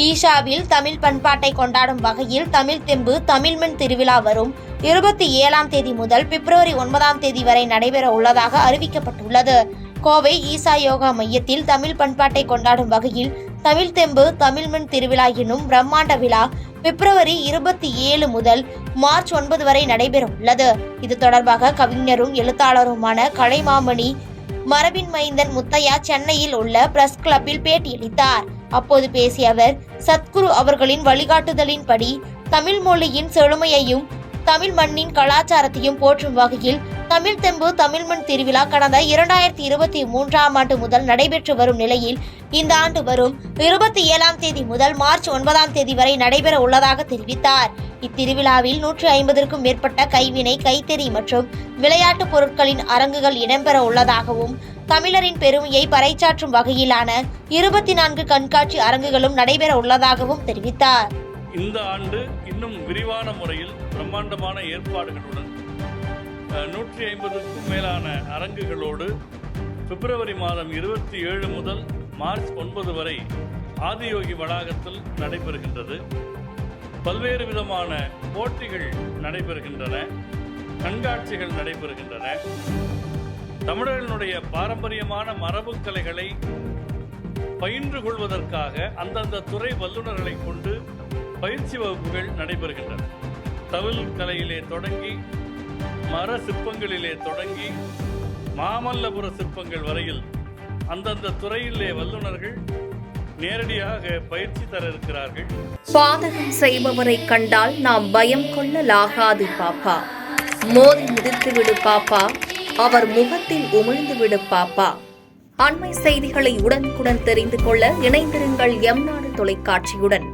ஈஷாவில் தமிழ் பண்பாட்டை கொண்டாடும் வகையில் தமிழ் தெம்பு தமிழ்மண் திருவிழா வரும் 27ஆம் தேதி முதல் பிப்ரவரி 9ஆம் தேதி வரை நடைபெற உள்ளதாக அறிவிக்கப்பட்டுள்ளது. கோவை ஈசா யோகா மையத்தில் தமிழ் பண்பாட்டை கொண்டாடும் வகையில் தமிழ் தெம்பு தமிழ்மண் திருவிழா என்னும் பிரம்மாண்ட விழா பிப்ரவரி 27 முதல் மார்ச் 9 வரை நடைபெற உள்ளது. இது தொடர்பாக கவிஞரும் எழுத்தாளருமான கலைமாமணி மரபின் மைந்தன் முத்தையா சென்னையில் உள்ள பிரஸ் கிளப்பில் பேட்டியளித்தார். அப்போது பேசிய அவர், சத்குரு அவர்களின் வழிகாட்டுதலின்படி தமிழ் மொழியின் செழுமையையும் தமிழ் மண்ணின் கலாச்சாரத்தையும் போற்றும் வகையில் தமிழ் தெம்பு தமிழ்மண் திருவிழா கடந்த 2023ஆம் ஆண்டு முதல் நடைபெற்று வரும் நிலையில் இந்த ஆண்டு வரும் 27ஆம் தேதி முதல் மார்ச் 9ஆம் தேதி வரை நடைபெற உள்ளதாக தெரிவித்தார். இத்திருவிழாவில் 150க்கும் மேற்பட்ட கைவினை, கைத்தறி மற்றும் விளையாட்டு பொருட்களின் அரங்குகள் இடம்பெற உள்ளதாகவும் தமிழரின் பெருமையை பறைசாற்றும் வகையிலான 24 கண்காட்சி அரங்குகளும் நடைபெற உள்ளதாகவும் தெரிவித்தார். இந்த ஆண்டு இன்னும் விரிவான முறையில் பிரம்மாண்டமான ஏற்பாடுகளுடன் 150க்கும் மேலான அரங்குகளோடு பிப்ரவரி மாதம் 27 முதல் மார்ச் 9 வரை ஆதியோகி வளாகத்தில் நடைபெறுகின்றது. பல்வேறு விதமான போட்டிகள் நடைபெறுகின்றன, கண்காட்சிகள் நடைபெறுகின்றன. தமிழர்களுடைய பாரம்பரியமான மரபு கலைகளை பயின்று கொள்வதற்காக அந்தந்த துறை வல்லுநர்களை கொண்டு பயிற்சி வகுப்புகள் நடைபெறுகின்றன. தவில் கலையிலே தொடங்கி மர சிற்பங்களிலே தொடங்கி மாமல்லபுர சிற்பங்கள் வரையில் அந்தந்த துறையிலே வல்லுநர்கள் நேரடியாக பயிற்சி தர இருக்கிறார்கள். பாதகம் செய்பவரை கண்டால் நாம் பயம் கொள்ளலாகாது பாப்பா, மோதி மிதித்துவிடு பாப்பா, அவர் முகத்தில் உமிழ்ந்துவிடு பாப்பா. அண்மை செய்திகளை உடனுக்குடன் தெரிந்து கொள்ள இணைந்திருங்கள் எம் நாடு தொலைக்காட்சியுடன்.